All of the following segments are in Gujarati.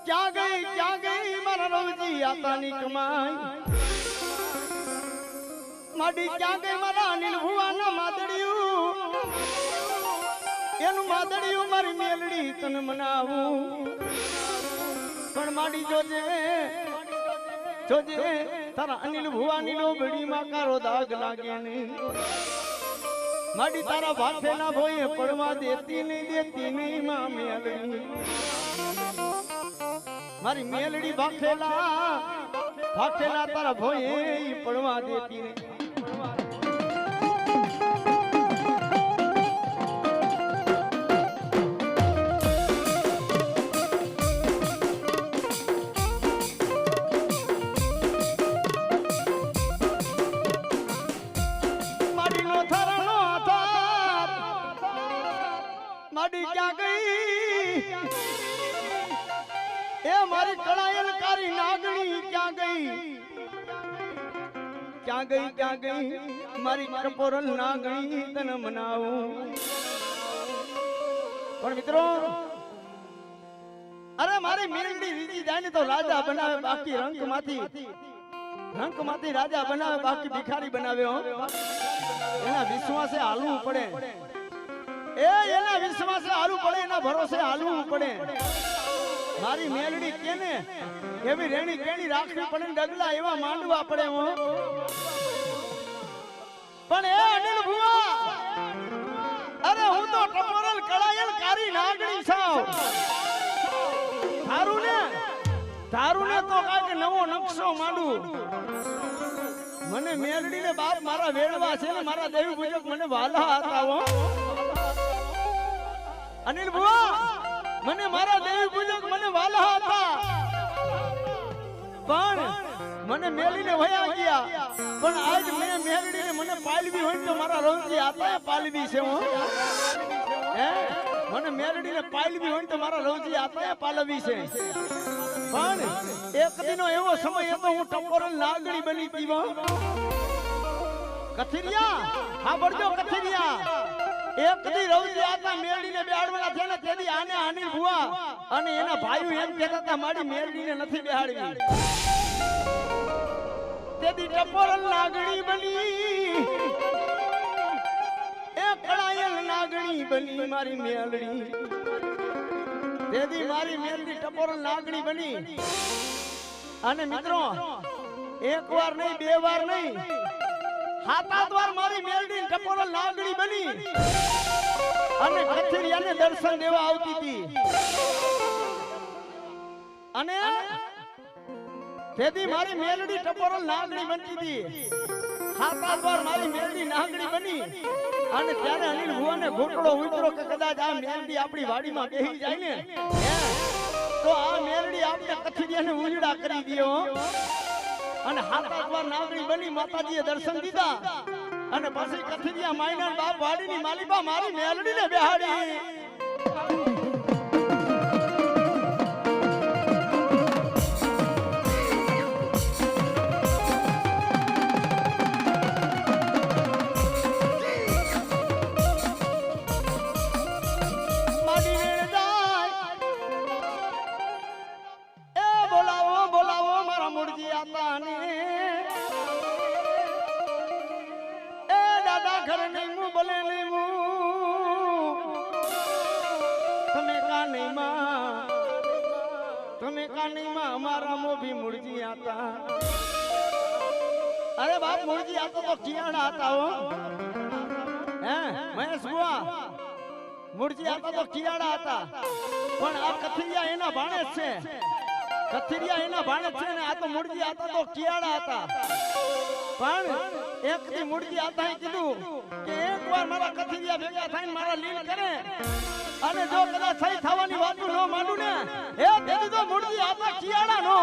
ક્યાં ગઈ મારા રવજી આતાની કમાઈ માડી ક્યાં ગઈ મારા અનિલ ભુવાના માદડિયું એનું માદડિયું મારી મેલડી તને મનાવું પણ માડી જોજે તારા અનિલ ભુવાની લોબડીમાં કારો દાગ લાગે નહીં માડી તારા ભાફેલા ભોએ પડવા દેતી નહીં માં મેલડી મારી મેલડી ભાફેલા તારા ભોએ પડવા દેતી નહીં માડી ક્યાં ગઈ એ મારી કળાયલ કારી નાગણી ક્યાં ગઈ મારી કપોરલ નાગણી તને મનાવું પણ મિત્રો અરે મારી મેલડી રીજી જાય ને તો રાજા બનાવે બાકી રંકમાંથી રાજા બનાવે બાકી ભિખારી બનાવે એના વિશ્વાસે હાલવું પડે એના વિશ્વાસે હાલવું પડે એના ભરોસે હાલવું પડે મારી મેલડી કેને એવી રેણી કેણી રાખવી પડે ડગલા એવા માંડવા પડે પણ એ અનિલ ભુવા અરે હું તો ટપોરલ કળાયલ કારી નાગણી છું તારું ને તો કાંઈક નવો નકશો માંડું મને મેલડી ને બાપ મારા વેડવા છે ને મારા દેવી પૂજક મને વાલા હતા અનિલ ભુવા મને મારા દેવી પૂજક મને વાલા હતા પણ મને મેલીને વયા ગયા પણ આજ મેં મેલડીને મને પાલવી હોય તો મારા રવજી આતા પાલવી છે મને મેલડીને પાલવી હોય તો મારા રવજી આતા પાલવી છે પણ એક દિનો એવો સમય હતો હું ટપોરલ નાગણી બની દીવા કથિરિયા હા બળજો કથિરિયા એક દી રવજી આતા મેલડીને બેહાડવાના થયા ને તેથી આને અનિલ ભુવા અને એના ભાઈઓ એમ કહેતા હતા મારી મેલડીને નથી બેહાડવી તેથી ટપોરલ નાગણી બની એ કળાયલ નાગણી બની મારી મેલડી તેથી મારી મેલડી ટપોરલ નાગણી બની અને મિત્રો એક વાર નહીં બે વાર નહીં સાત વાર મારી મેલડી ટપોરલ નાગણી બની અને કથિરિયાને દર્શન દેવા આવતી હતી અને તેથી મારી મેલડી ટપોરલ નાગણી બનતી હતી સાત વાર મારી મેલડી નાગણી બની અને ત્યારે અનિલ ભુવાને ઘોટડો ઉતરો કે કદાચ આ મેલડી આપણી વાડીમાં બેહી જાય ને તો આ મેલડી આપણે કથિરિયાને ઉજડા કરી દયો અને સાત વાર નાગણી બની માતાજીએ દર્શન દીધા અને પછી કથિરિયા માયના બાપ વાડીની માલિકા મારી મેલડીને બેહાડી અમારા મોભી મુરજી આતા અરે બાપ મુરજી આતા તો કિયાડા હતા મહેશ બુઆ મુરજી આતા તો કિયાડા હતા પણ આ કથિરિયા એના ભાણેજ છે ને આ તો મુરજી આતા તો કિયાડા હતા પણ એક દી મુરજી આતા કીધું કે એકવાર મારા કથિરિયા ભેગા થઈને મારા લીલ કરે અને જો કદાચ સહી થવાની વાત ન માંડું ને એ તેથી તો મુરજી આતા કિયાડા નો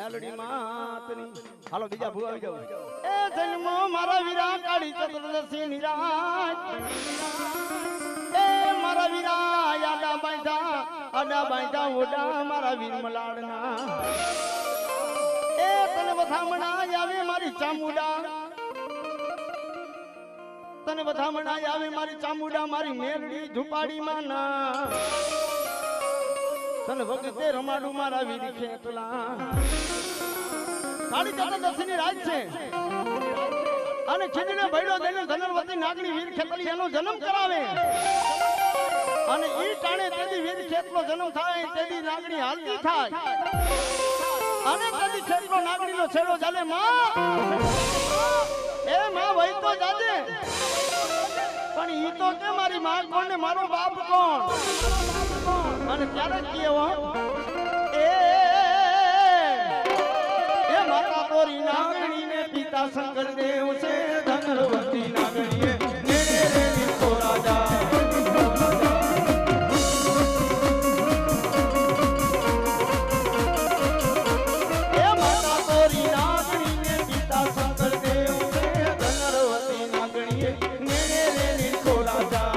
મેલડી માતની હાલો બીજા ભૂ આવી જાવ એ જન્મો મારા વીરા કાળી ચતુર્દશી નિરાજ એ મારા વીરા આડા બાંધા ઓડા મારા વીર મલાડના એ તને વધામણા આવે મારી ચામુડા તને વધામણા આવે મારી ચામુડા મારી મેલડી ધુપાડી માના તને વખતે રમાડું મારા વીર ખેતલા કાળી ચતુર્દશી ની રાત છે અને ખીજડે ભૈડો દઈને ધનવતી નાગણી વીર ખેતલી એનો જન્મ કરાવે અને ઈ ટાણે તેદી વીર ખેતનો જન્મ થાય તેદી નાગણી હાલતી થાય અને તેદી ખેતનો નાગણીનો છેડો ચાલે માં એ માં વઈ તો જાજે પણ ઈ તો કે મારી માં કોણ ને મારો બાપ કોણ અને ત્યારે કેવો એ માતા તોરી નાગણી ને પિતા શંકર દેવ છે ધનવતી નાગણીએ નેને રેની તો રાજા એ માતા તોરી નાગણી ને પિતા શંકર દેવ છે ધનવતી નાગણીએ નેને રેની તો રાજા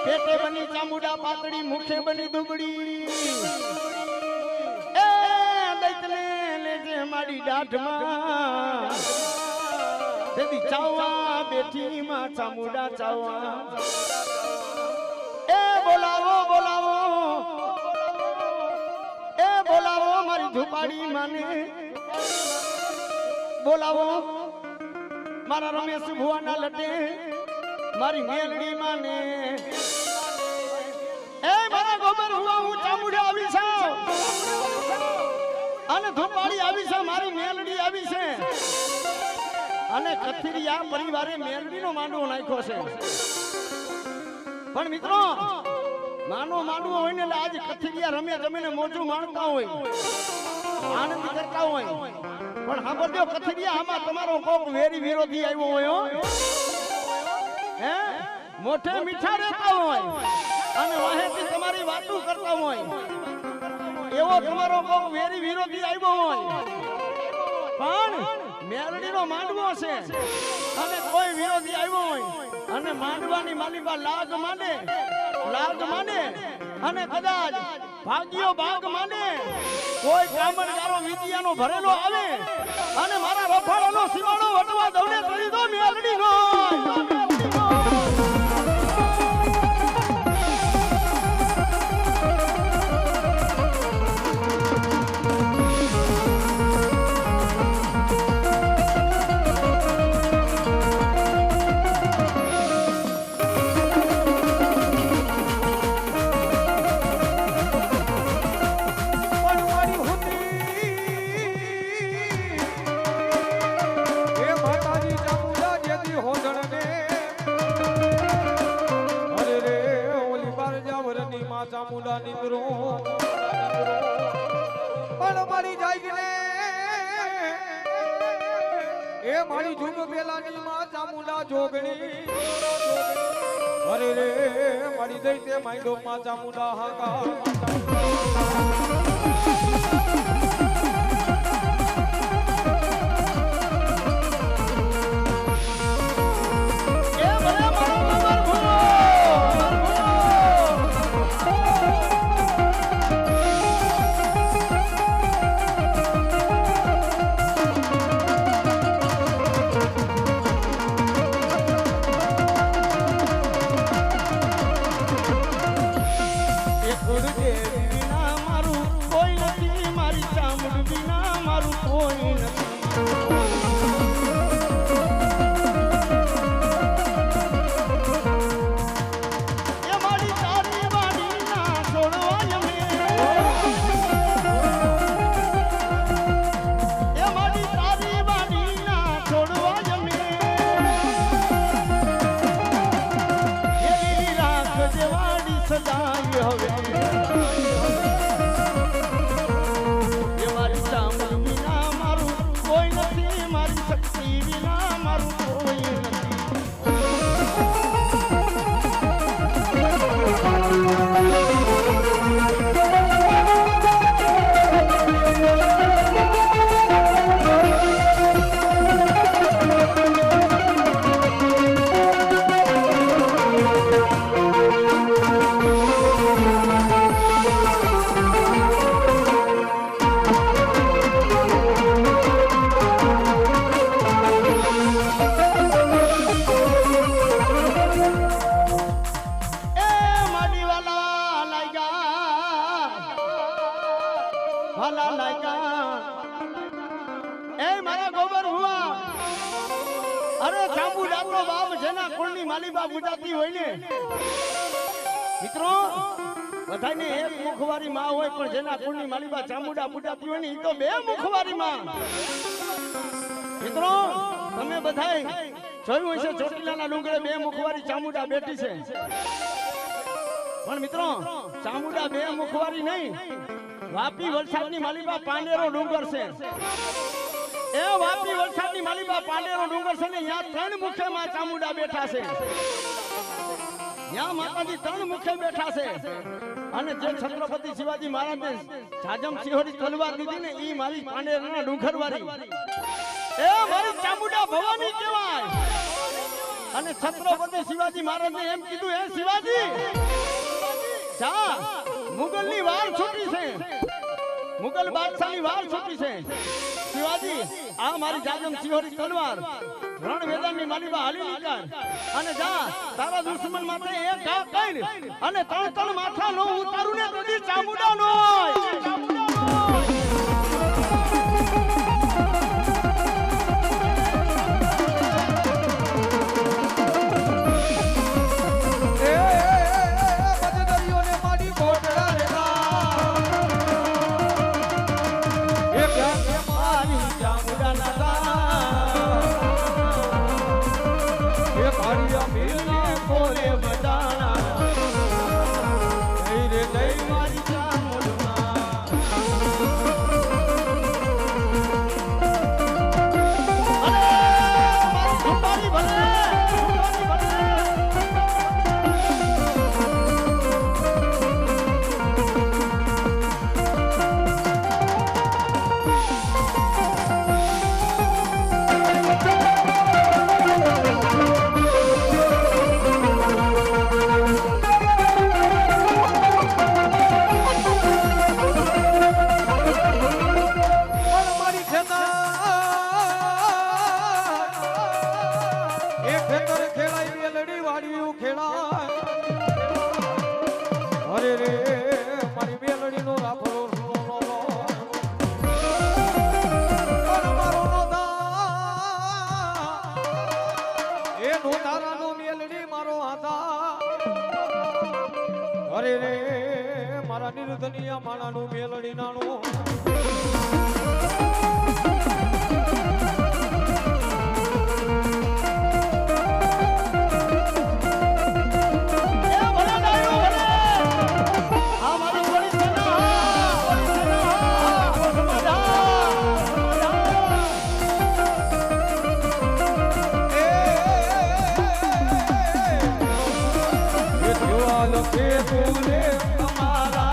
પેટે બની ચામુડા પાતળી મુખે બની દુબળી એ દૈતને લેજે મારી દાઢમાં દેદી ચાવા બેઠી માં ચામુડા ચાવા એ બોલાવો બોલાવો એ બોલાવો મારી ઝુપાડી માને બોલાવો મારા રમેશ ભુવાના લટે મારી મેલડી માને એ મારા ગોબર હુવા હું ચામુડા આવી છું અને ધુપાડી આવી છે મારી મેલડી આવી છે અને કથિરિયા પરિવારે મેલડીનો માંડવો નાખ્યો છે પણ મિત્રો માનો માંડવો હોય ને એટલે આજે કથિરિયા રમે જમીને મોજું માણતા હોય આનંદ કરતા હોય પણ સાંભળજો કથિરિયા આમાં તમારો કોક વેરી વિરોધી આવ્યો હોય હે મોઢે મીઠા રહેતા હોય અને વાહેથી તમારી વાતો કરતા હોય એવો તમારો કોક વેરી વિરોધી આવ્યો હોય પણ મેલડીનો માંડવો છે અને કોઈ વિરોધી આવ્યો હોય અને માંડવાની માલિકા લાગ માને અને કદાચ ભાગ્યો ભાગ માને કોઈ કામણગારો વિદ્યાનો ભરેલો આવે અને મારા રફાળાનો સિવાડો વટવા દવડે કરી દો મેલડીનો ચામુંડા નીંદરો પણ મારી જાય ને એ મારી જુગ પેલાની માં ચામુંડા જોગણી અરે રે મારી દઈ તે માંડો માં ચામુંડા હાકા ચામડ વિના મારું કોઈ નથી મિત્રો બધાને એક મુખવારી માં હોય પણ જેના કુળની માલીબા ચામુંડા પૂજાતી હોય ને ઈ તો બે મુખવારી માં મિત્રો તમે બધાય જોયું હશે ચોટીલાના ડુંગરે બે મુખવારી ચામુંડા બેઠી છે પણ મિત્રો ચામુંડા બે મુખવારી નહીં વાપી વલસાડની માલીબા પાંડેરો ડુંગર છે એ વાપી વલસાડની માલીબા પાંડેરો ડુંગર છે ને અહીંયા ત્રણ મુખે માં ચામુંડા બેઠા છે यहाँ माताजी त्रण मुखे बैठा से અને જે છત્રપતિ શિવાજી મહારાજને જાજમ સિંહોની તલવાર દીધી ને ઈ મારી પાંડેરના ડુંગરવાળી એ મારી ચામુંડા ભવાની કહેવાય અને છત્રપતિ શિવાજી મહારાજને એમ કીધું એ શિવાજી જા મુગલની વાર છૂટી છે મુગલ બાદશાહની વાર છૂટી છે શિવાજી આ મારી જાજમ સિંહોની તલવાર રણ વેદાની માલીબા હાલી નીકળ અને જા તારા દુશ્મન માથે એક ઘા કર અને ત્રણ ત્રણ માથા નો ઉતારું ને તદી ચામુંડા નો અરે રે મારા નિર્ધનિયા માણાનું મેલડી નાનું તમારા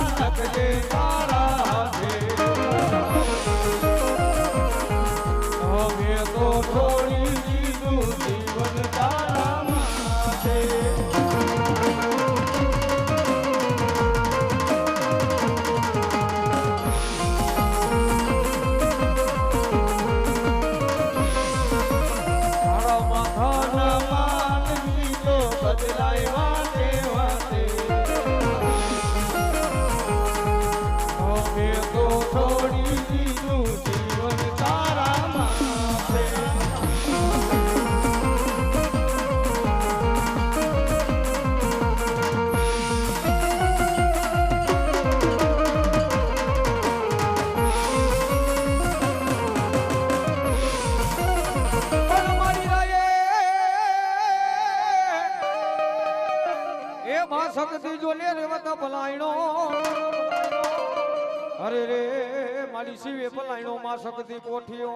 મારી શિવે પલાયણો માં શક્તિ કોઠીઓ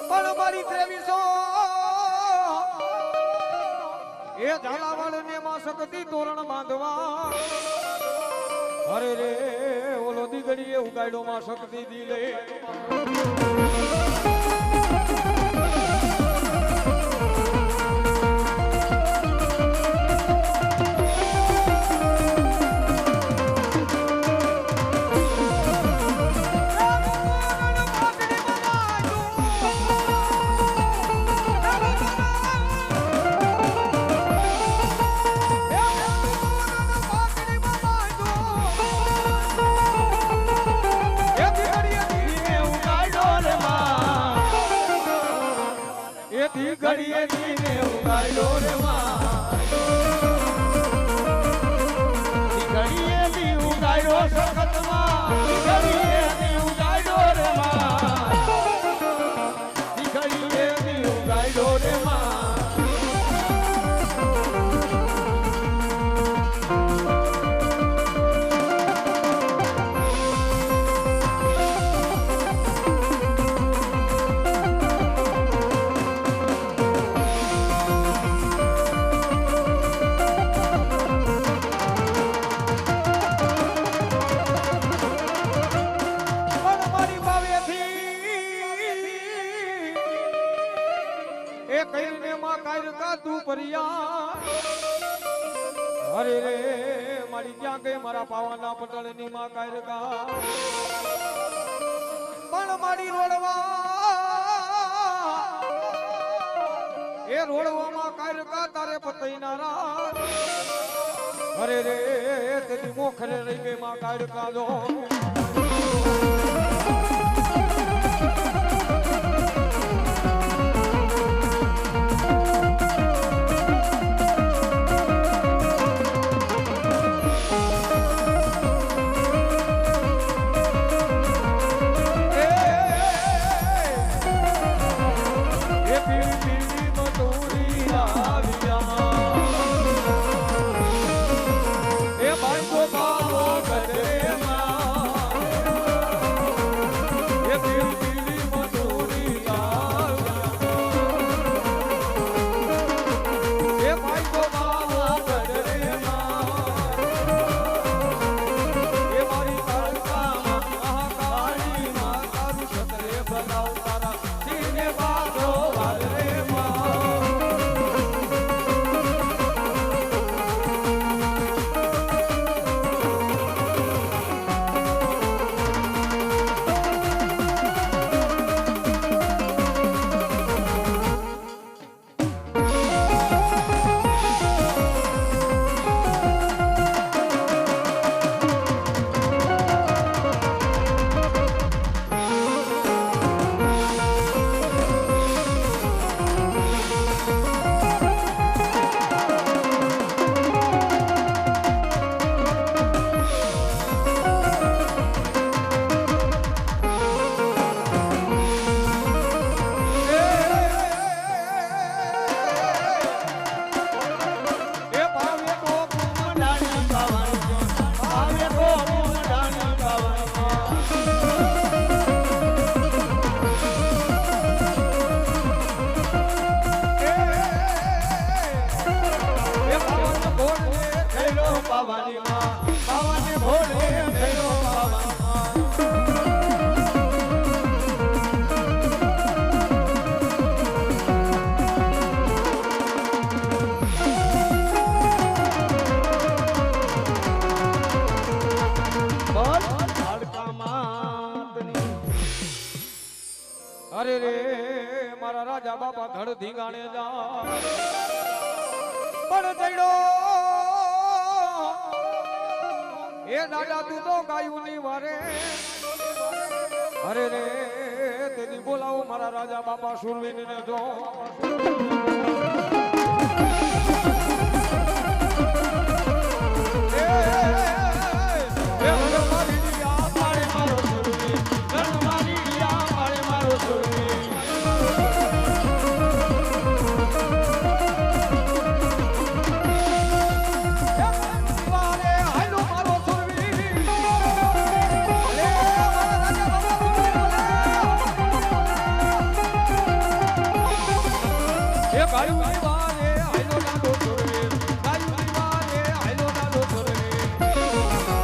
પણ મારી 2300 એ ઝાલાવાડ ને માં શક્તિ તોરણ બાંધવા અરે રે ઓલો દીગડીએ ઉગાડ્યો માં શક્તિ દીલે ઘડીએ દીને ઉગાડ્યો રે માં ઘડીએ દી ઉગાડ્યો સખતમાં ઘડીએ દી ઉગાડ્યો રે માં ઘડીએ દી ઉગાડ્યો રે માં અરે રે મારી ક્યાં ગઈ મારા પાવાના પટળની માં કાયરકા પણ મારી રોડવા એ રોડવામાં કાયરકા તારે પતઈના રાત અરે રે તેની મોખરે રહી ગઈ માં કાયરકા જો અરે રે મારા રાજા બાપા ધડ ધીંગાણે જા પણ જઈડો એ દાદા તું તો ગાયું ની વારે અરે રે તેની બોલાવો મારા રાજા બાપા સુરવીન ને જો ગાયું દીવાને આયલો નાનો સુરવીર ગાયું દીવાને આયલો નાનો સુરવીર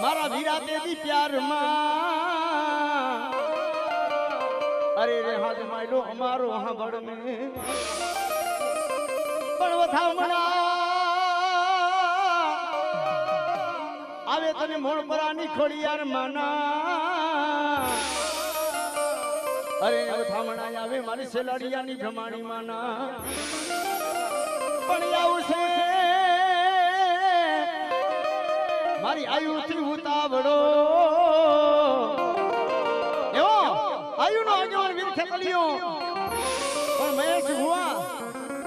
મારા વીરા તેદી પ્યારમાં અરે રે હાથ માયલો અમારો હાંભળ મે પણ વથામણા આવે તને મોણ પરાની ખોડિયાર માના અરે વથામણા આવે મારી સેલાડિયાની ભમાણી માના પણ આવશે મારી આયુથી ઉતાવળો એવો આયુનો આગેવાન વીર ખેતલિયો પણ મહેશ ભુવા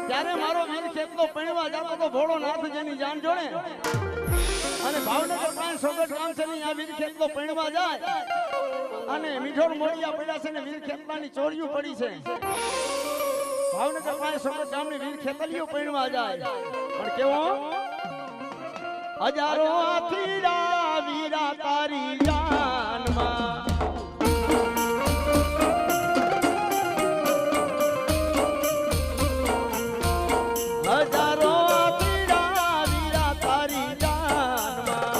ત્યારે મારો વીર ખેતલો પણવા જાતો તો ભોળો નાથ જેની જાન જોડે અને ભાવનગર પાસે સોગટ ગામ છે ને આ વીર ખેતલો પણવા જાય અને મીઠોર મોડિયા પડ્યા છે ને વીર ખેતલાની ચોરીઓ પડી છે ભાવનગર પાસે સોગટ ગામની વીર ખેતલિયો પણવા જાય પણ કેવો હજારો આથીરા વીરા તારી જાનમાં હજારો આથીરા વીરા તારી જાનમાં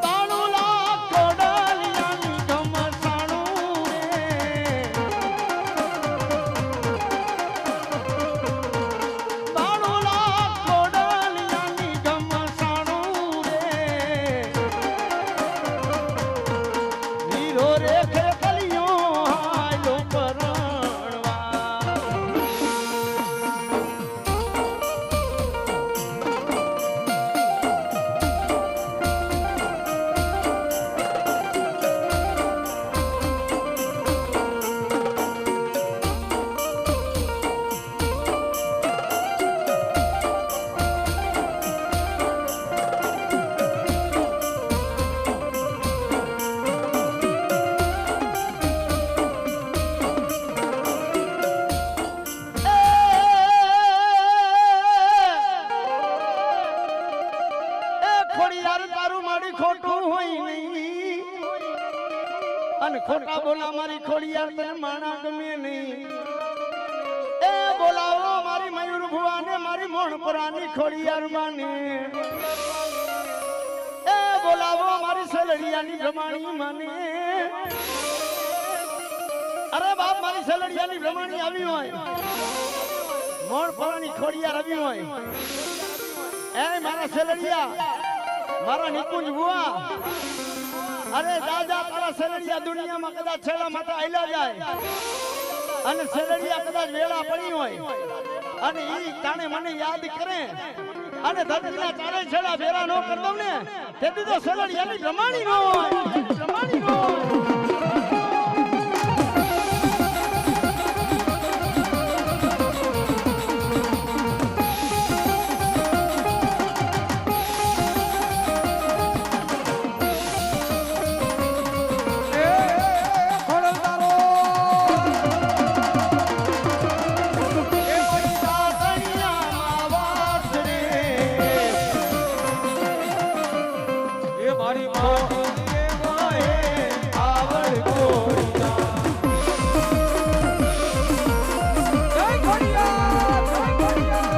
બાણું લાખ કોડાલિયાની ઘમસાણું અને ખોટા બોલા મારી ખોડિયાર તને માણા ગમે નહીં એ બોલાવો મારી મયુર ભુવાને મારી મોણપરાની ખોડિયાર માને એ બોલાવો મારી સેલડિયાની ભ્રમાણી માને અરે બાપ મારી સેલડિયાની ભ્રમાણી આવી હોય મોણપરાની ખોડિયાર આવી હોય એ મારા સેલડિયા મારા નિકુંજ ભુવા અરે દાદા તારા સેલડિયા દુનિયામાં કદાચ છેડા માટે આયલા જાય અને સેલડિયા કદાચ વેળા પડી હોય અને ઈ તાણે મને યાદ કરે અને ધરતીના ચારે છેડા વેરા નો કર દઉં ને તેથી તો સેલડિયાની ભ્રમાણી નો હોય ભ્રમાણી નો હોય મારી માટી મોહે આવડ કોઈના જય ખોડિયાર જય ખોડિયાર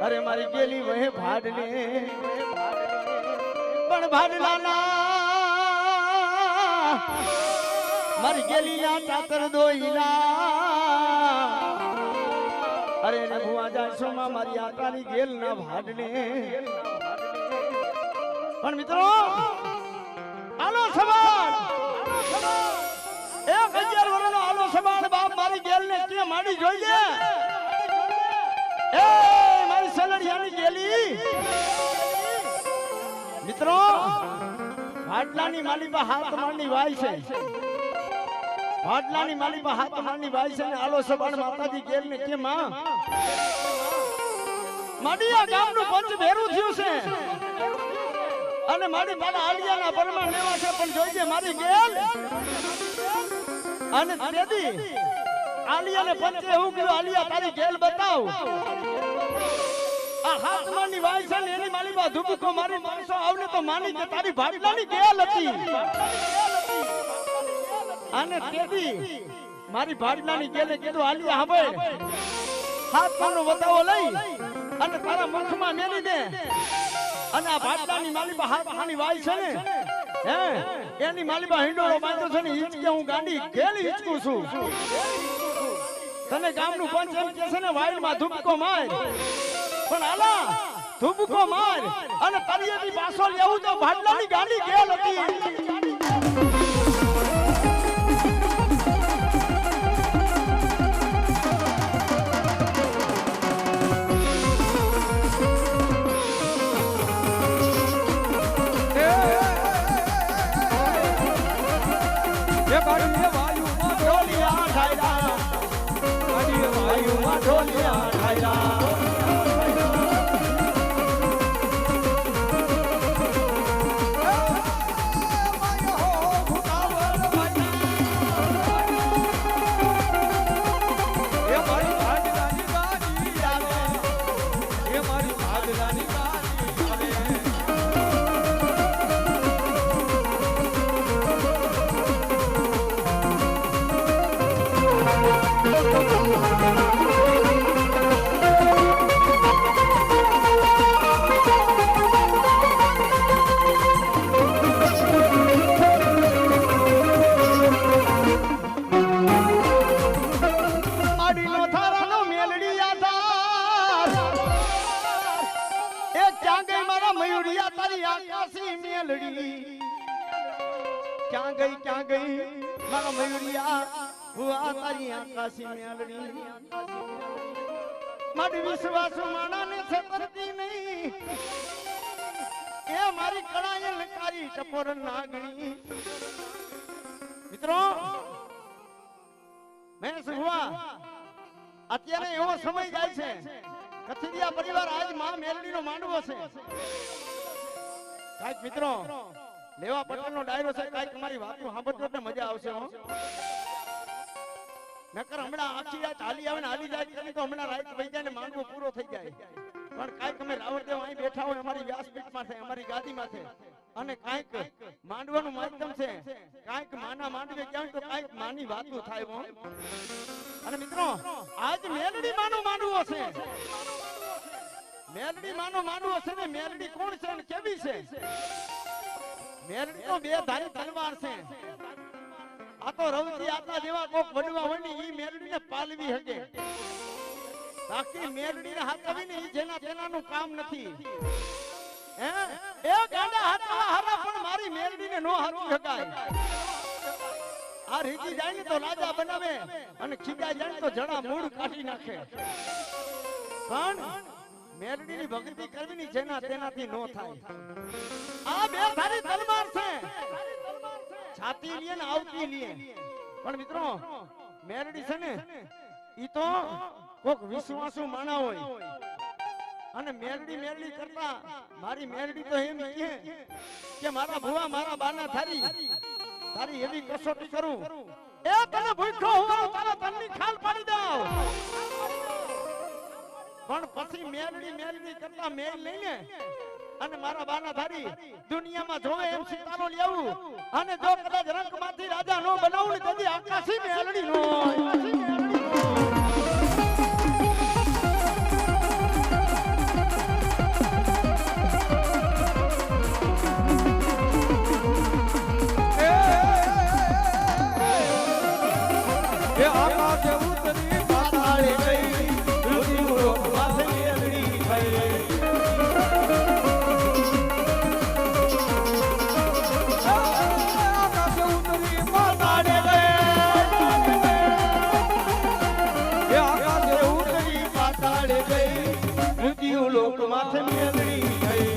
અરે મારી ગેલી વહે ભાડને પણ ભાડલાના મારી ગેલી ના ચાતર દોઈલા અરે ને ભુવા જાશો માં મારી આટાની ગેલ ના ભાડને પણ મિત્રો આલો સવાલ 11 વર્ષનો આલો સવાલ બાપ મારી ગેલ ને કે માડી જોઈએ એ મારી સલડિયાની ગેલી મિત્રો ભાડલાની માલીબા હાથ મારની વાય છે ભાડલાની માલીબા હાથ મારની વાય છે ને આલો સબાણ માતાજી ગેલ ને કે માં માડીયા ગામનું પંચ ભેરું થયું છે અને મારી મારા આલિયાના પરમાણ લેવા છે પણ જોઈજે મારી ગેલ અને તેદી આલિયાને પંચે એવું કીધું આલિયા તારી ગેલ બતાવ આ હાથમાંની વાય છે ને એની માલી બા ધુબકો મારી માણસો આવને તો માની કે તારી ભાડલાની ગેલ હતી અને તેદી મારી ભાડલાની ગેલે કીધું આલિયા હવે હાથમાંનો વતાવો લઈ અને તારા મુખમાં મેલી દે અને આ ભાડલાની માલી બા હાથમાંની વાય છે ને હે એની માલી બા હિંડોળો બાંધ્યો છે ને હિંચકે હું ગાંડી ગેલી હિંચકું છું તને ગામનું પંચ એમ કે છે ને વાઈલમાં ધુબકો માર પણ આલા ધુબકો માર અને તરિયેથી પાછો લેવું તો ભાડલાની ગાડી ગેલ હતી એ બાડી વાયુમાં ઢોલિયા ઢાયરા બાડી વાયુમાં ઢોલિયા ઢાયરા માડીનો થારાનો મેલડી આધા ભૂયા તારી આકાશી મેલડી ક્યાં ગઈ મારા મયુરિયા ભૂયા તારી આકાશી મેલડી મારી વિશ્વાસુ માણાને છેતરતી નહીં એ મારી કળાયલ કારી ટપોર નાગણી મિત્રો મેં સુવા અત્યારે એવો સમય જાય છે કથિરિયા પરિવાર આજ માં મેલડીનો માંડવો છે કાઈક મિત્રો લેવા પટેલનો ડાયરો છે કાઈક તમારી વાતો સાંભળજો એટલે મજા આવશે હો નકર હમણાં આખી રાત હાલી આવે ને હાલી જાય તો હમણાં રાત વહી જાય ને માંડવો પૂરો થઈ જાય પણ કાઈક અમે રાવણદેવ અહીં બેઠા હોય અમારી વ્યાસપીઠમાં છે અમારી ગાદીમાં છે અને કાઈક માંડવાનું માધ્યમ છે કાઈક માના માંડવે ક્યાં તો કાઈક માની વાતો થાય હો અને મિત્રો આજ મેલડી માનો માંડવો છે મેલડી માનો માંડવો છે ને મેલડી કોણ છે અને કેવી છે મેલડી તો બે ધારી તલવાર છે આ તો રવજી આતા જેવા કોક વડવા વડી ઈ મેલડીને પાલવી હકે બાકી મેલડીને હાથવીને ઈ જેના તેનાનું કામ નથી હે એ ગાડા હાથવા હારા પણ મારી મેલડીને નો હાથવી હકાય આ રીતી જાય ને તો રાજા બનાવે અને ખીજાઈ જાય તો જણા મૂળ કાઢી નાખે પણ મેલડીની ભક્તિ કરવીની જેના તેનાથી નો થાય આ બે ધારી તલવાર છે છાતી લીએ ને આવતી લીએ પણ મિત્રો મેલડી છે ને ઈ તો કોક વિશ્વાસુ માણા હોય અને મેલડી કરતા મારી મેલડી તો એમ કહે કે મારા ભુવા મારા બાના તારી એવી કસોટી કરું એ તને ભૂખ્યો હું તારા તનની ખાલ પાડી દઉં પણ પછી મેલડી કરતા મેલ લઈને અને મારા બાના ધારી દુનિયામાં જોવે એમ સિતારો લેવું અને જો કદાચ રંગમાંથી રાજા નો બનાવું ને તેથી આકાશી મેલડી નો એ આકાશે ઉતરી પાતાળે ગઈ રુધિરો પાસે મેલડી થઈ આકાશે ઉતરી પાતાળે ગઈ એ આકાશે ઉતરી પાતાળે ગઈ રુધિરો લોક માથે મેલડી થઈ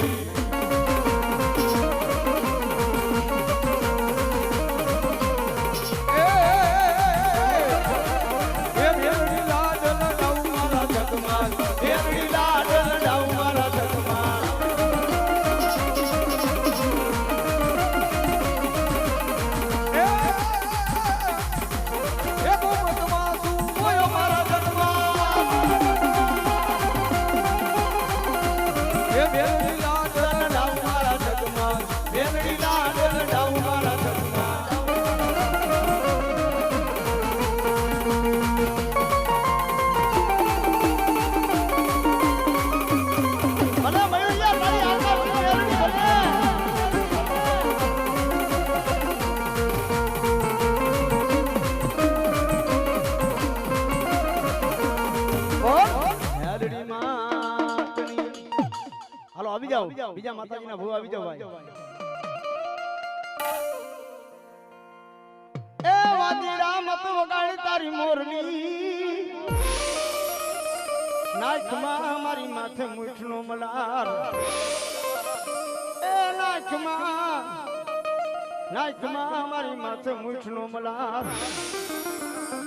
બીજા માતાજીના ભૂવા આવી જાવ ભાઈ એ વાદીડા મત વગાડી તારી મોરલી નાચમાં મારી માથે મૂઠનો મલાર એ નાચમાં મારી માથે મૂઠનો મલાર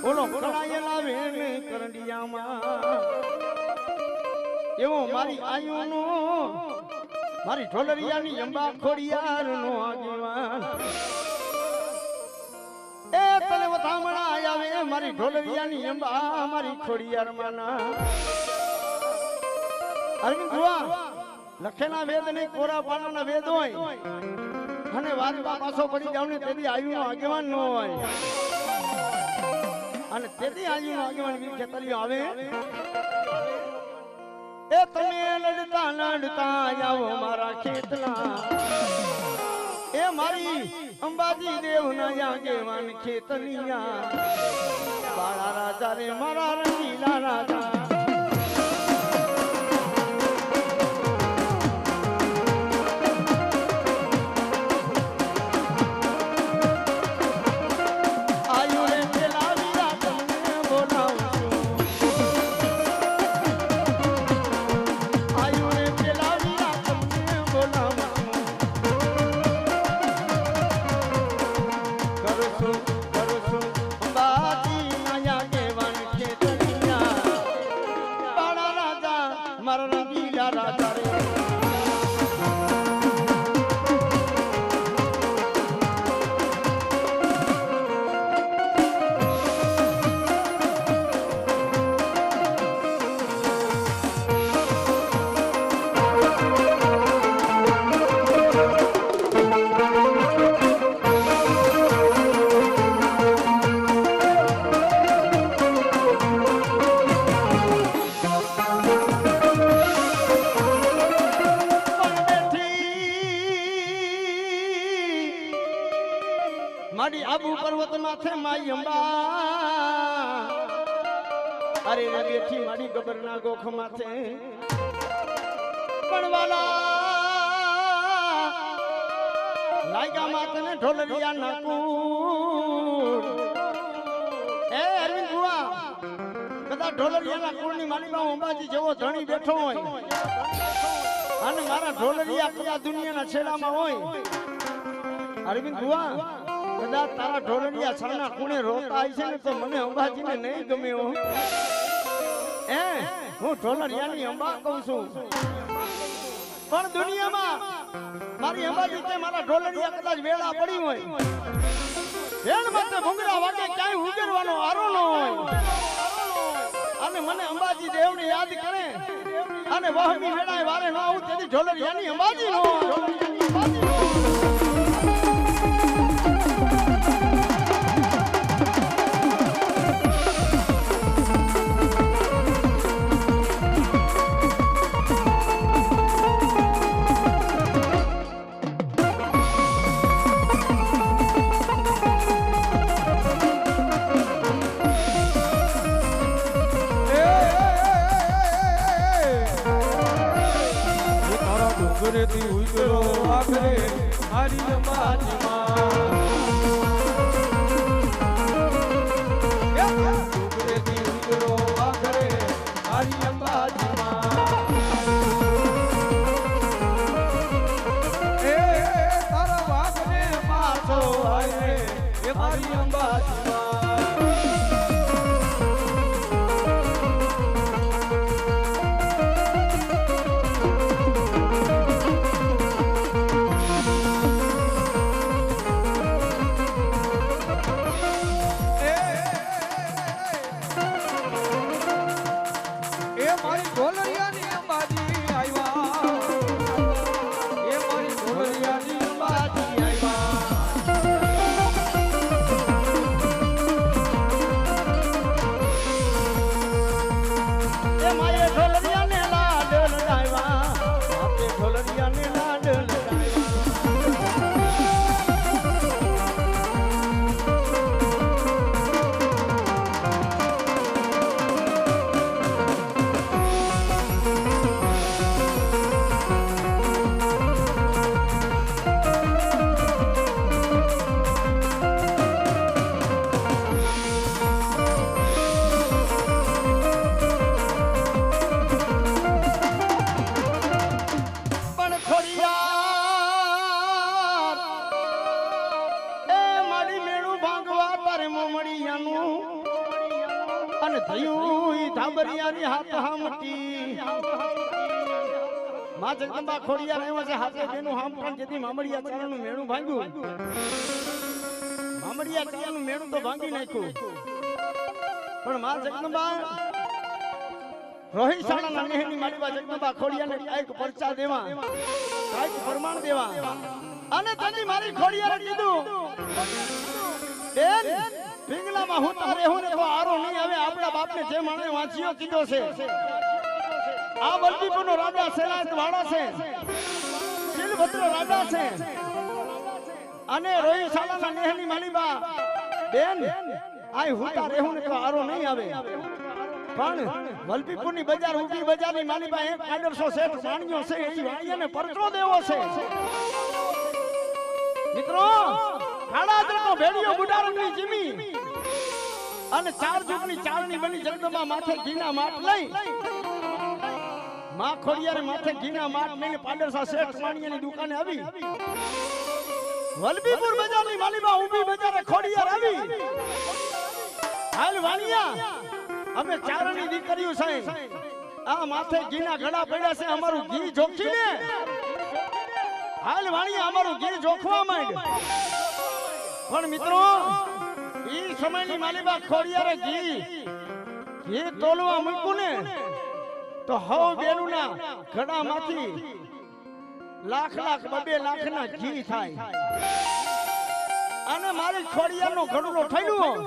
ઓલો કળાયેલા વેણ કરંડિયામાં એવો મારી આયુનો મારી ઢોલરિયાની અંબા ખોડિયાર નો આગેવાન એ તને વધામણા આવે મારી ઢોલરિયાની અંબા મારી ખોડિયાર માના અરવિંદ ભુવા લખેલા વેદ નહીં કોરા પાણાના વેદ હોય અને વાતમાં પાછો પડી જાવ ને તેથી આયુનો આગેવાન ન હોય અને તેથી આયુનો આગેવાન વીર ખેતરીઓ આવે એ તમે લડતા આવો મારા ખેતલા એ મારી અંબાજી દેવ ના આગેવાન ખેતલિયા બાળા રાજા રે મારા રંગીલા રાજા મારા રંગીલા રાજા રે મારી આબુ પર્વત માથે માઈ અંબા અરે રે બેઠી મારી ગબરના ગોખ માથે પણ વાલા લાગ્યા માથે ઢોલરિયા નાકુર એ અરવિંદ બુઆ બધા ઢોલરિયાના કુળની માલીમાં અંબાજી જેવો ધણી બેઠો હોય અને મારા ઢોલરિયા કયા દુનિયાના છેડામાં હોય અરવિંદ બુઆ કદાચ તારા ઢોલરિયા છાના ખૂણે રોતા છે ને તો મને અંબાજીને નહીં ગમે હો એ હું ઢોલરિયાની અંબા કહું છું પણ દુનિયામાં મારી અંબાજી કે મારા ઢોલરિયા કદાચ વેળા પડી હોય વેણ માથે ભૂંગરા વાગે ક્યાંય ઉગરવાનો આરો ન હોય અને મને અંબાજી દેવને યાદ કરે અને વહમી વેળાએ વારે ન આવું તેથી ઢોલરિયાની અંબાજી નો ડુંગરેથી ઉતરો આખરે મારી અંબાજીમાં ડુંગરેથી ઉતરો આખરે મારી અંબાજીમાં એ તારા વાઘને પાછો આવે એ મારી અંબાજીમાં અને થયું ઈ ધાબરિયાની હાથ હામટી માં જગદંબા ખોડિયા રહેવા છે હાથે બેનું હામઠણ જેથી મામડિયા ચરણનું મેણું ભાંગ્યું મામડિયા ચરણનું મેણું તો ભાંગી નાખ્યું પણ માં જગદંબા રોહિત શાળાના નેહની માડીવા જગદંબા ખોડિયાને કાઈક પરચા દેવા કાઈક પ્રમાણ દેવા અને તની મારી ખોડિયાએ કીધું બેન પિંગલામાં હું તારે હું ને તો આરો નહીં આવે આપણા બાપને જે માણે વાંચ્યો કીધો છે આ વલ્લભીપુરનો રાજા સેનાત વાળા છે શિલભદ્ર રાજા છે અને રોહિત શાળાના નેહની માલીબા બેન આય હું તારે હું ને તો આરો નહીં આવે પણ વલ્લભીપુરની બજાર ઉભી બજારની માલીબા એક 500 શેઠ વાણિયો છે એ વાણિયાને પરચો દેવો છે મિત્રો કાળાદરનો ભેડિયો બુડારંગની જીમી અને ચાર જુગની ચારણી બની જગદંબા માથે ઘીના માટ લઈ માં ખોડિયારે માથે ઘીના માટ લઈને પાડરસા શેઠ વાણિયાની દુકાને આવી વલ્લભીપુર બજારની માલીબા ઊભી બજારે ખોડિયાર આવી હાલ વાણિયા અમે ચારણી દીકરીઓ છે આ માથે ઘીના ઘડા પડ્યા છે અમારું ઘી જોખી ને હાલ વાણી અમારું ઘી જોખવા માંડ પણ મિત્રો ઈ સમયની માલીબા ખોડિયારે ઘી તોલવા મૂક્યું ને તો હવ બેનુના ઘડામાંથી લાખ લાખ 2 લાખના ઘી થાય અને મારી ખોડિયારનો ઘડુલો થયું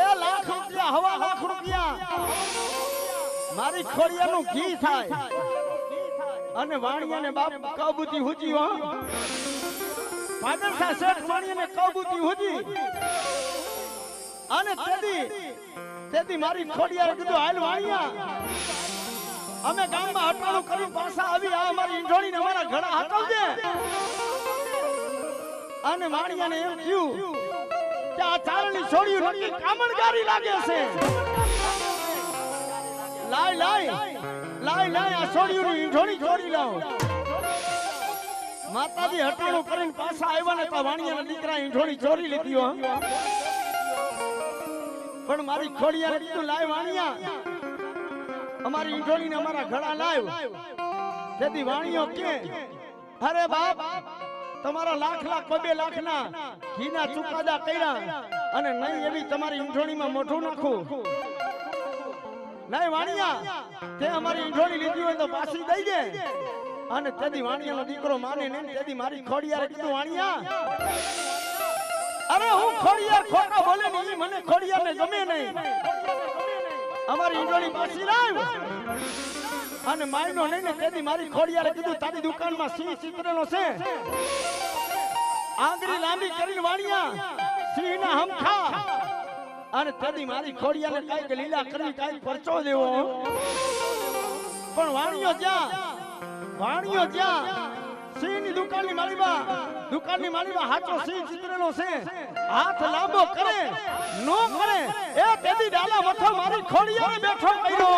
એ લાખ રૂપિયા હવા લાખ રૂપિયા મારી ખોડિયારનું ઘી થાય અને વાણિયાને બાપ કબૂતી હુજી હો પાગલ શેઠ વાણિયાને કબૂતી હુજી અને તેદી મારી ખોડિયારે કીધું હાલ વાણિયા અમે ગામમાં હટાણું કરી પાછા આવી આ અમારી ઈંઢોળીને અમારા ઘડા હટાવજે અને વાણિયાને એમ થયું કે આ ચારણી છોડ્યું નક્કી કામણગારી લાગે છે લાય આ છોડ્યું ઈંઢોળી છોડી લાવ માતાજી હટાણું કરીને પાછા આવ્યા ને તો વાણિયાના દીકરા ઈંઢોળી ચોરી લીધી હો પણ મારી ખોડિયારે કીધું લાય વાણિયા અમારી ઈંઢોળીને અમારા ઘડા લાવ તેથી વાણિયો કે અરે બાપ તમારા લાખ લાખ 2 લાખના ઘીના ચુકાદા કર્યા અને નહીં એવી તમારી ઈંઢોળીમાં મોઢું નાખું નહીં વાણિયા તે અમારી ઈંઢોળી લીધી હોય તો પાછી દઈ દે અને તેથી વાણિયાનો દીકરો માને નહીં તેથી મારી ખોડિયારે કીધું વાણિયા અરે હું ખોડિયાર ખોટા બોલે નહીં મને ખોડિયારને ગમે નહીં અમારી ઈંઢોળી પાછી લાવ અને માયનો નહીં ને તેથી મારી ખોડિયારે કીધું તારી દુકાનમાં સિંહ ચિત્રનો છે આંગળી લાંબી કરીને વાણિયા સિંહના હમખા અને તેથી મારી ખોડિયાને કાંઈક લીલા કરવી કાંઈક પરચો દેવો પણ વાણિયો જ્યાં સિંહની દુકાનની માળીમાં હાચો સિંહ ચિત્રનો છે હાથ લાંબો કરે નો કરે એ તેથી ડાલા મથો મારી ખોડિયાને બેઠો કર્યો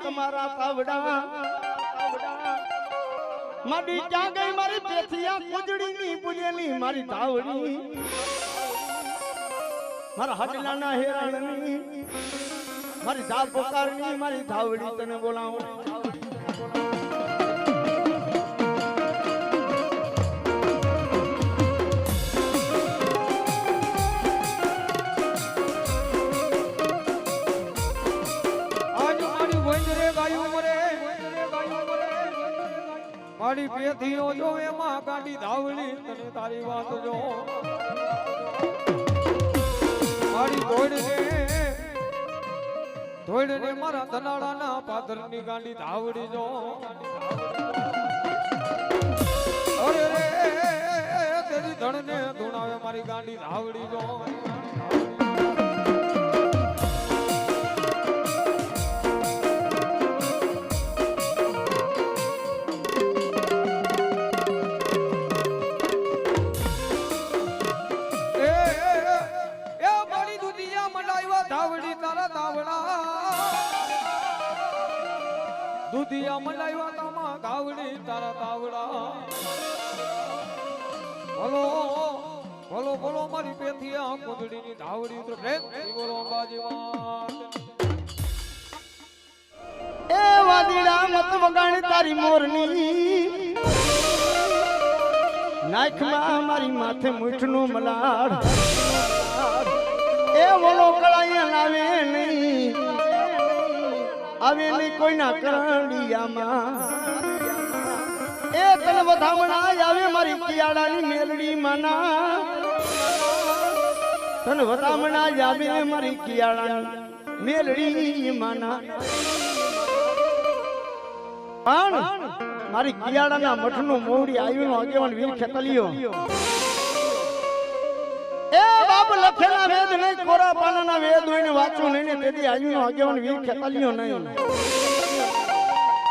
તમારા તાવડા માડી ક્યાં ગઈ મારી પેથિયા કુજડીની પૂજેલી મારી તાવડી મારા હડલાના હેરાણી મારી ધાર પોકારની મારી ધાવડી તને બોલાવો મારી પેથીઓ જો એમાં ગાંડી ધાવડી તને તારી વાત જો મારી ધોડને મારા ધનાળાના પાદરની ગાંડી ધાવડી જો અરે રે તેરી ધણને ધૂણાવે મારી ગાંડી ધાવડી જો દુધિયા મલાવ્યા તામા ગાવડી તારા તાવડા બોલો બોલો બોલો મારી પેથી આ કુંદડીની ધાવડી ઉતરો પ્રેમથી બોલો અંબાજી માં એ વાદીડા મત વગાણી તારી મોરની નાખમાં મારી માથે મીઠનું મલાડ એ બોલો કળાયા લાવે નહીં આવે નહીં કોઈના કરડિયામાં એ તન વધામણા આવે મારી કિયાડાની મેલડી માના તન વધામણા આવે મારી કિયાડાની મેલડી માના પણ મારી કિયાડાના મઠનું મોવડી આવ્યું આગેવાન વીર ખેતલિયો એ બાપ લખેલા વેદ નહીં કોરા પાનાના વેદ હોય ને વાંચવું નહીં ને તેથી આવ્યું આગેવાન વીર ખેતલિયો નહીં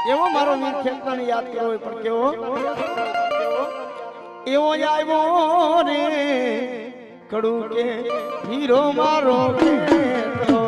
એવો મારો વીર ખેતલાને યાદ કરવો હોય પણ કેવો એવો આવ્યો રે કડું કે હીરો મારો ખેતલો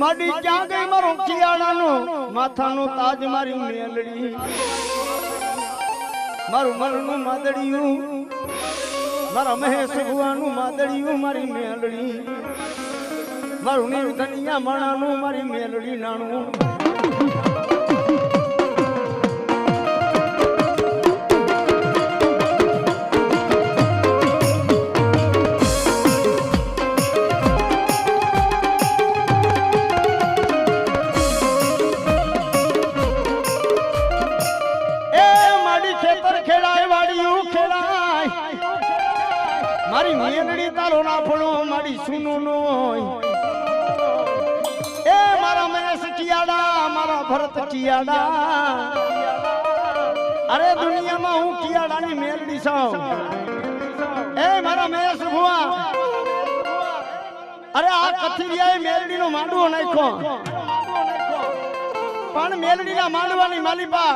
માડી ક્યાં ગઈ મારો કિયાડાનો માથાનો તાજ મારી મેલડી મારું મનનું માદડિયું મારા મહેશ ભુવાનું માદડિયું મારી મેલડી મારું નિર્ધનિયા માણાનું મારી મેલડી નાણું મારી મેલડી તારો ના ફળો મારી સુનો નો એ મારા મહેશ કિયાડા મારા ભરત કિયાડા અરે દુનિયામાં હું કિયાડાની મેલડી છું એ મારા મહેશ ભુવા અરે આ કથિરિયાએ મેલડીનો માંડવો નાખ્યો પણ મેલડીના માંડવાની માલિબા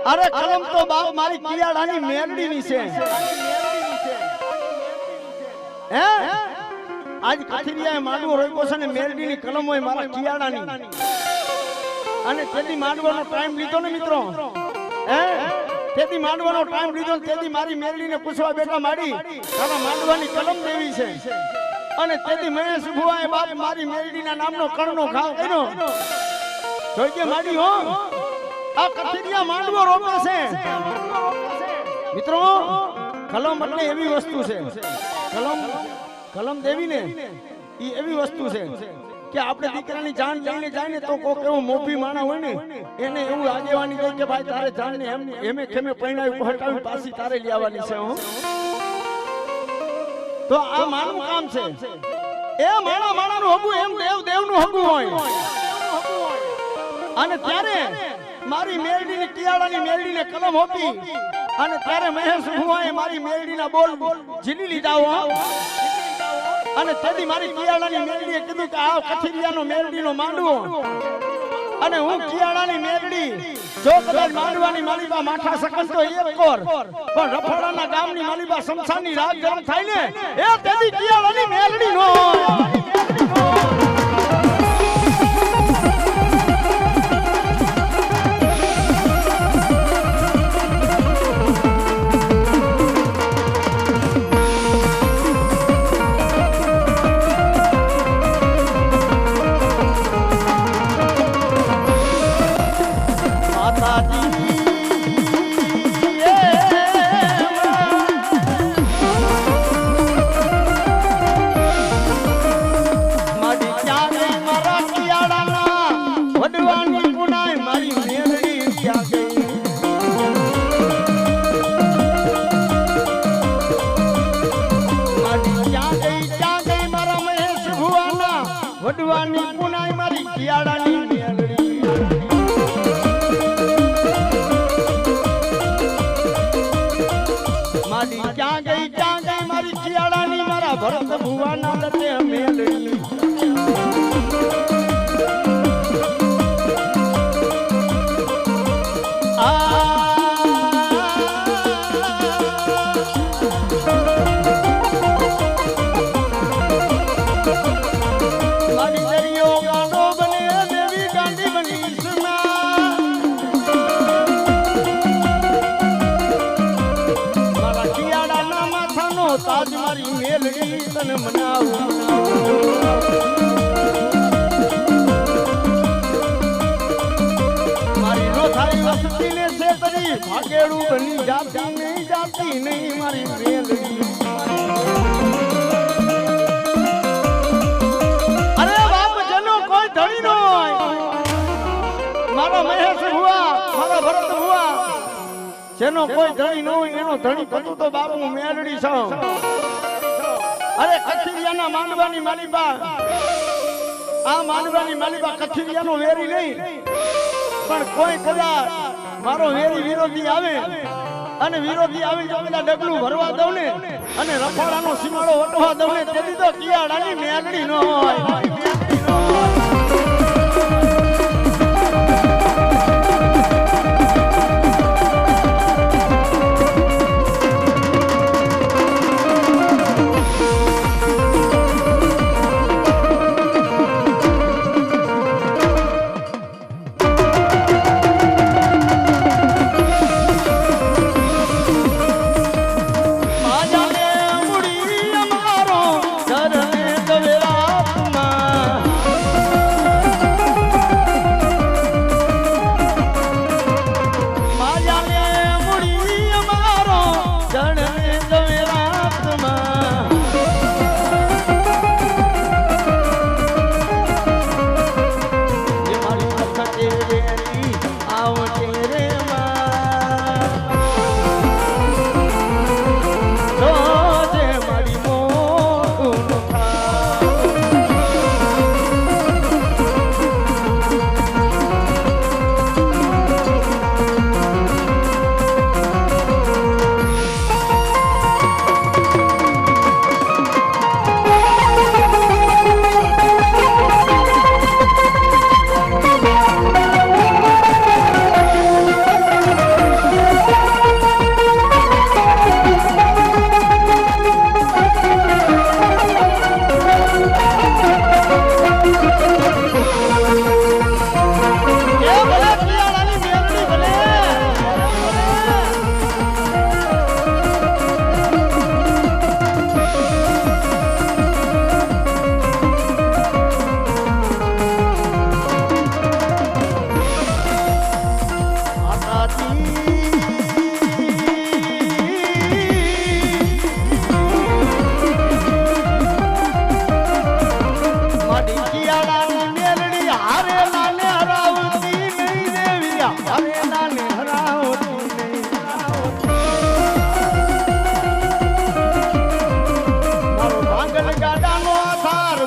અરે કલમ તો બાપ મારી કિયાડાની મેલડીની છે હે આજ કથિરિયાએ માંડવો રોક્યો છે ને મેલડીની કલમ હોય મારા કિયાડાની અને તેથી માંડવાનો ટાઈમ લીધો ને મિત્રો હે તેથી માંડવાનો ટાઈમ લીધો ને તેથી મારી મેલડીને પૂછવા બેઠા માડી તારા માંડવાની કલમ દેવી છે અને તેથી મહેશ ભુવાએ બાપ મારી મેલડીના નામનો કણનો ઘાવ કર્યો જોઈકે માડી હો આ કથિરિયા માંડવો રોપે છે મિત્રો કલમ એટલે એવી વસ્તુ છે કલમ દેવી ને ઈ એવી વસ્તુ છે કે આપણે દીકરાની જાન લઈને જાય ને તો કોક એવો મોભી માણા હોય ને એને એવું આગેવાની કહે કે ભાઈ તારે જાન ને એમે ખેમે પૈણાવી હટાવી પાછી તારે લઈ આવવાની છે હો તો આ માનું કામ છે એ માણાનું હગું એમ દેવનું હગું હોય અને ત્યારે મારી મેલડીની કિયાડાની મેલડીને કલમ હોપી અને ત્યારે મહેશ ભુવાએ મારી મેલડીના બોલ ઝીલી લીધા હો અને તેથી મારી કિયાડાની મેલડીએ કીધું કે આ કથિરિયાનો મેલડીનો માંડવો અને હું કિયાડાની મેલડી જો કદાચ માંડવાની માલિબા માઠા સકન તો એક કોર પણ રફાડાના ગામની માલિબા શમશાનની રાત ગરમ થાય ને એ તેથી કિયાડાની મેલડી નો વડવાની પુનાઈ મારી કિયાડાની મેલડી મારી ક્યાં ગઈ મારી કિયાડાની મારા ભરત ભુવાના લતે મેલડી તાજ મારી મેલડી તને મનાવું મારી નો થાય વસ્તી ને છે તરી ભાગેડું બની જાતી નહીં મારી મેલડી અરે બાપ જનો કોઈ ધણી નો હોય મારો મહેશ ભુવા મારો ભરત ભુવા જેનો કોઈ ધણી ન હોય એનો ધણી કતું તો બાપુ મેલડી છો અરે કથિરિયાના માંડવાની માલિબા આ માંડવાની માલિબા કથિરિયાનો વેરી નહીં પણ કોઈ કદાચ મારો વેરી વિરોધી આવે અને વિરોધી આવી જો પેલા ડગલું ભરવા દઉં ને અને રફાડાનો સીમાડો વટવા દઉં ને તેથી તો કિયાડાની મેલડી ન હોય મારી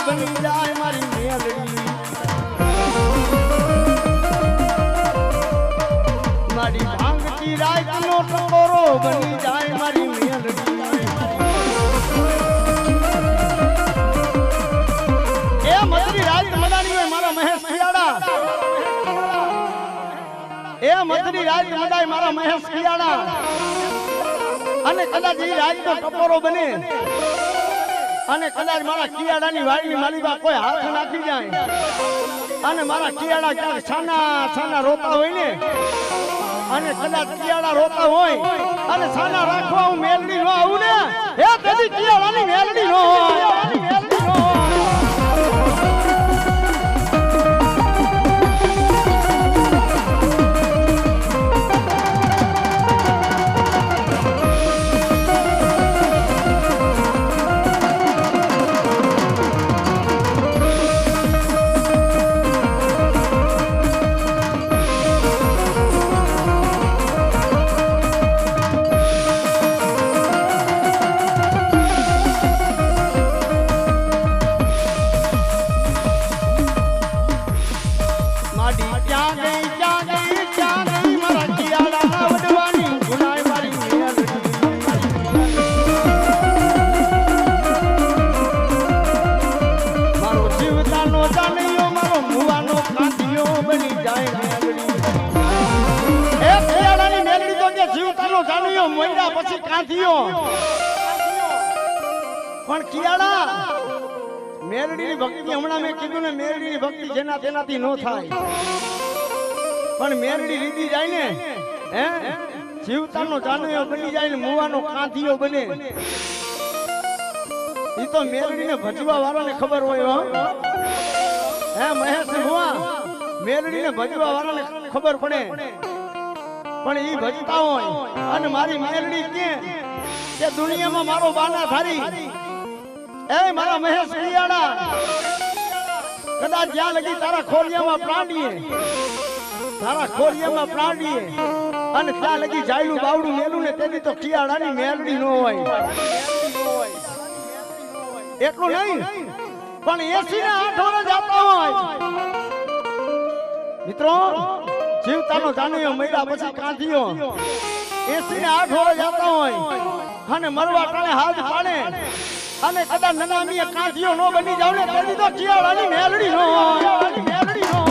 બની જાય મારી મેલડી મારી ભાંગતી રાતનો ટકોરો બની જાય મારી મેલડી એ મધરી રાત મદાની હોય મારા મહેશ ખિયાડા એ મધરી રાત મદાય મારા મહેશ ખિયાડા અને કદાચ એ રાતનો ટકોરો બને અને કદાચ મારા કિયાડાની વાડીની માલીબા કોઈ હાથ નાખી જાય અને મારા કિયાડા ક્યાંક છાના છાના રોતા હોય ને અને કદાચ કિયાડા રોતા હોય અને છાના રાખવા હું મેલડી નો આવું ને હે તેથી કિયાડાની મેલડી નો હોય મેલડી નો પછી કાંધીઓ પણ કિયાડા મેલડીની ભક્તિ હમણાં મેં કીધું ને મેલડીની ભક્તિ જેના તેનાથી નો થાય પણ મેલડી રીધી જાય ને હે જીવતાનો જાનૈયો બની જાય ને મુવાનો કાંધીઓ બને ઈ તો મેલડીને ભજવા વાળાને ખબર હોય હો હે મહેશ મુવા મેલડીને ભજવા વાળાને ખબર પડે પણ ઈ ભજતા હોય અને મારી મેલડી કે દુનિયામાં મારો બાના ધારી એ મારા મહેશ ખિયાડા કદાચ જ્યાં લગી તારા ખોરિયામાં પ્રાણીએ અને ત્યાં લગી જાયલું બાવડું મેલું ને તેની તો ખિયાડાની મેલડી નો હોય એટલું નહીં પણ 80 ને 8 વર્ષ જાતા હોય મિત્રો જીવતાનો જાનૈયો મર્યા પછી કાંધીઓ 80 ને 8 વર્ષ જાતા હોય અને મરવા ટાણે હાથ પાડે અને કદાચ નનામીએ કાંધીઓ નો બની જાવ ને તેથી તો કિયાડાની મેલડી નો હોય મેલડી નો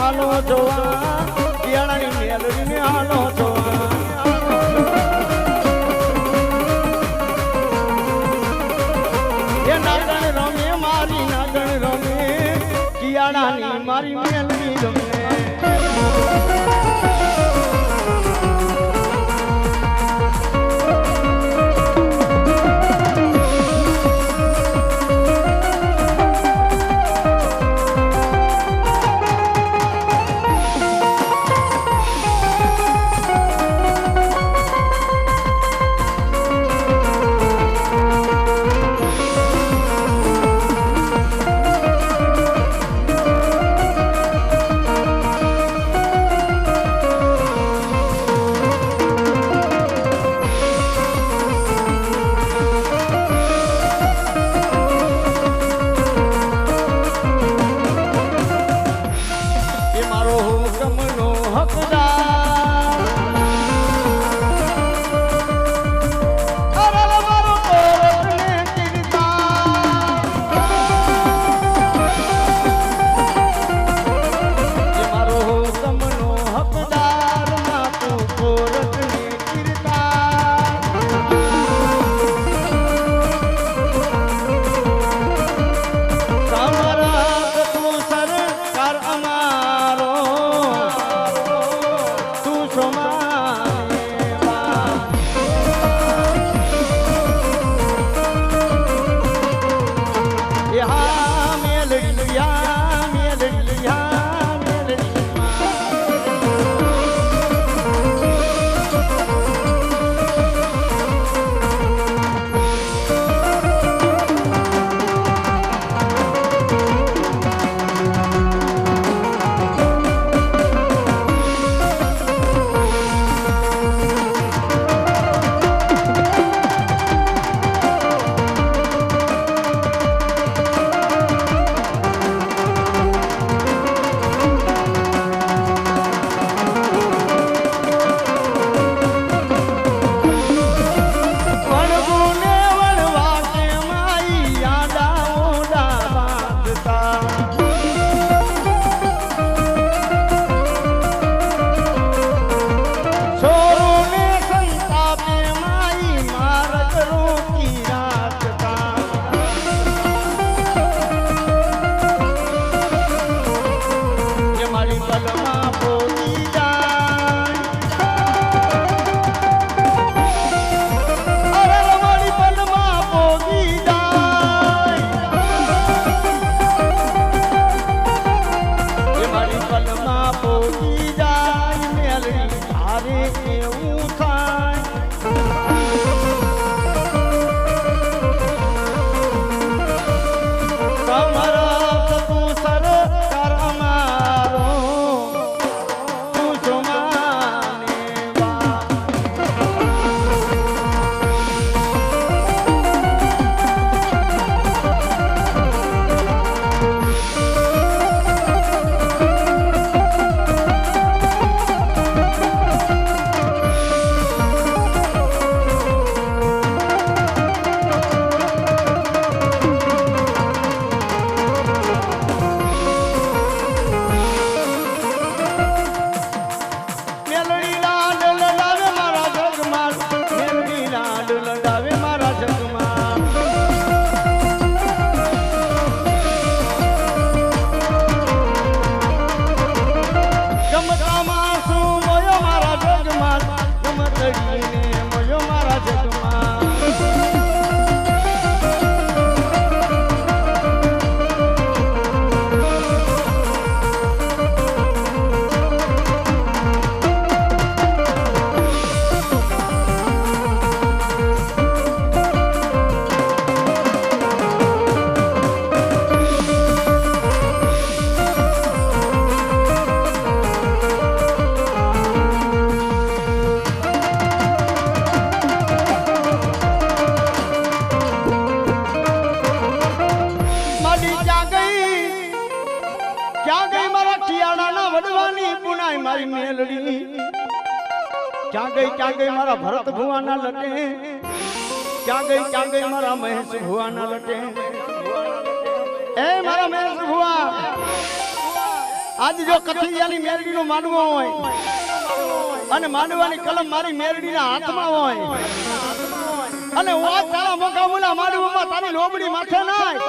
હાલો જોવા કિયાડાની મેલડીને હાલો જોવા એ નાગણ રમે મારી નાગણ રમે કિયાડાની મારી મેલડી રમે ક્યાં ગઈ મારા કિયાડાના વડવાની પુનાઈ મારી મેલડી ક્યાં ગઈ મારા ભરત ભુવાના લટે ક્યાં ગઈ મારા મહેશ ભુવાના લટે એ મારા મહેશ ભુવા આજ જો કથિયાની મેલડીનો માનવો હોય અને માનવાની કલમ મારી મેલડીના હાથમાં હોય અને વા તારા મોકા મુલા માનવામાં તારી લોબડી માથે નાય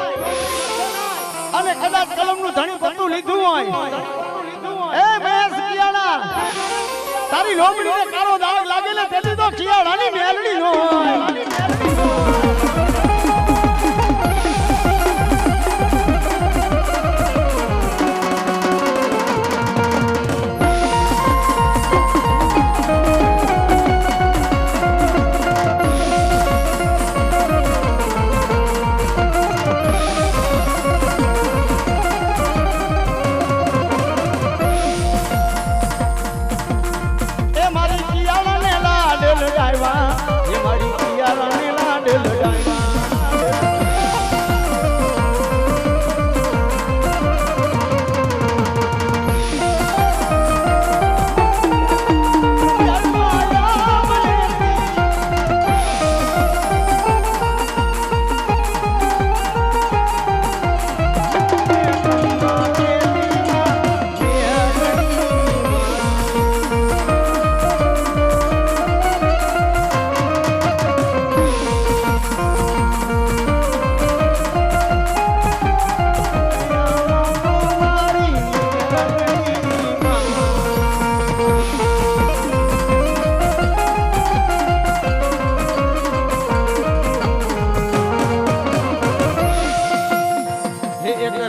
અને કદાચ કલમનું ધણી પત્તું લીધું હોય એ મહેશ કિયાડા તારી લોબડીને કાળો દાગ લાગે ને તેથી તો કિયાડાની મેલડી નો હોય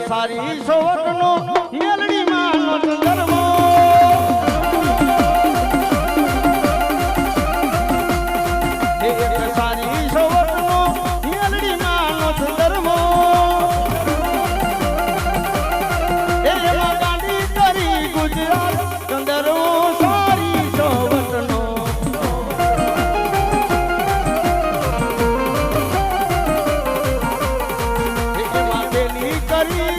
સારી સોવટનો મેલડી માનો ધર્મો એક સારી સોવટનો મેલડી માનો ધર્મો એમાં ગાંડી કરી ગુજરાત ચંદરવો સારી સોવટનો એમાં પેલી કરી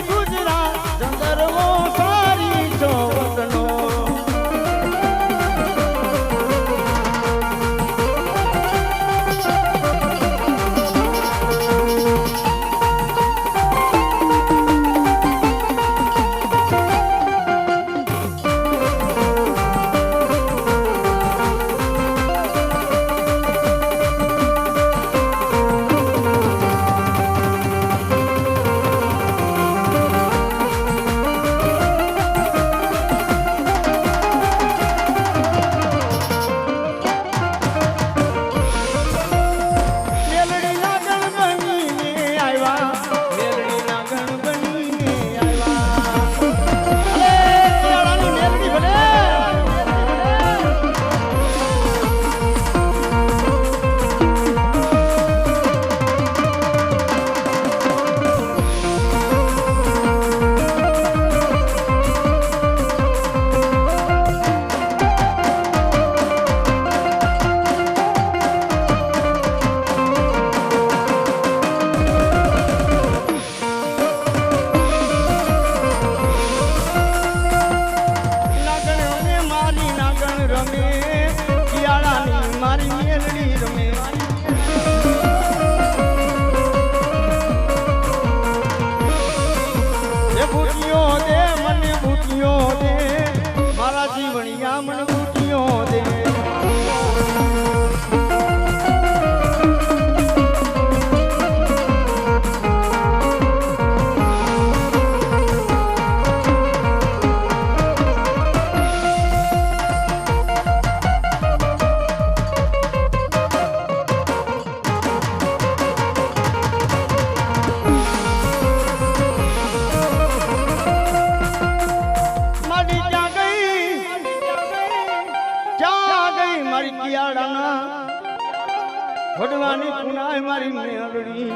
વડવાની પુનાય મારી મેલડી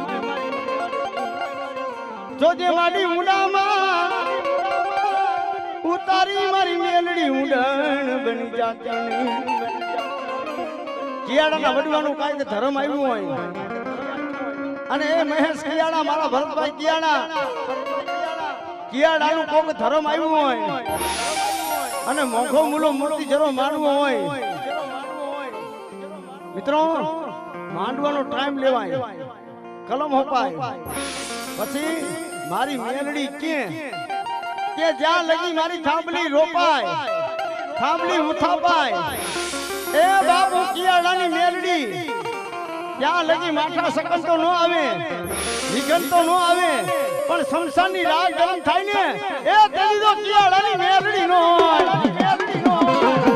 જોજે મારી ઉડામાં ઉતારી મારી મેલડી ઉડણ બની જાતણી કિયાડાના વડવાનું કાંઈ ધર્મ આવ્યું હોય અને એ મહેશ કિયાડા મારા ભરતભાઈ કિયાડા કિયાડાનું કોક ધર્મ આવ્યું હોય અને મોંઘો મૂલો મૂર્તિ જરો માનવો હોય મિત્રો માંડવાનો ટાઈમ લેવાય કલમ હોપાય પછી મારી મેલડી કે જ્યાં લગી મારી થાંભલી રોપાય થાંભલી ઉથાપાય એ બાપુ કિયાડાની મેલડી ત્યાં લગી માથા સકન તો ન આવે વિઘન તો ન આવે પણ સંસારની રાગ ગરમ થાય ને એ તેની તો કિયાડાની મેલડી નો હોય મેલડી નો હોય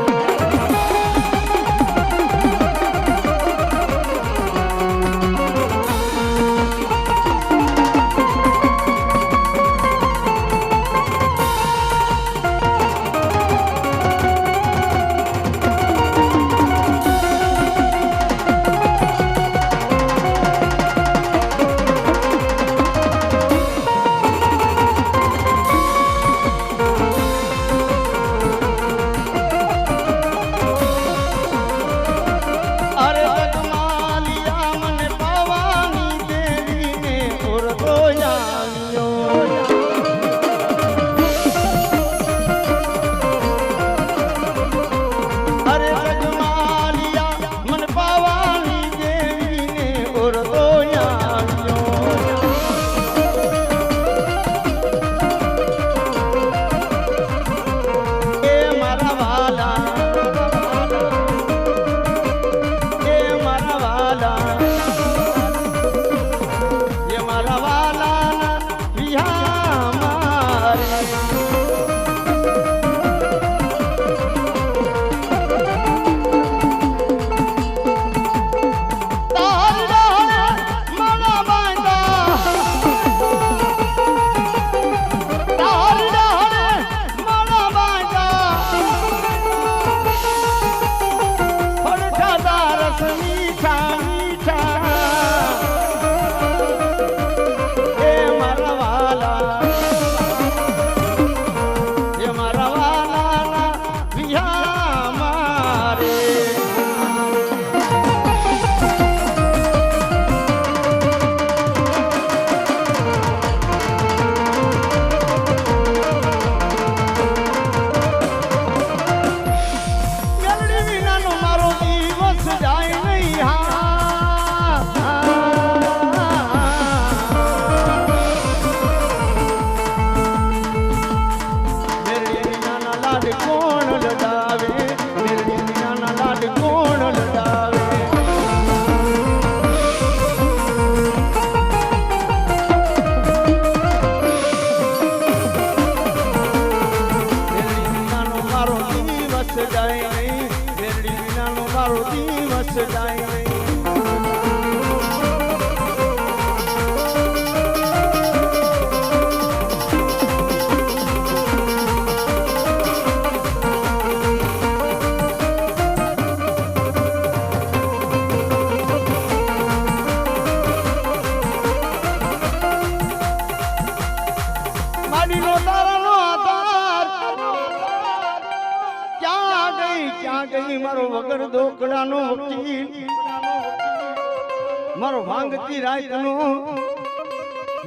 મારો વગર દોકડાનો વકીલ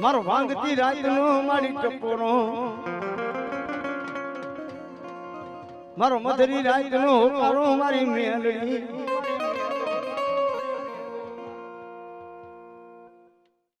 મારો ભાંગતી રાતનો મારી ટપોરો મારો મધરી રાતનો હોકારો મારી મેલડી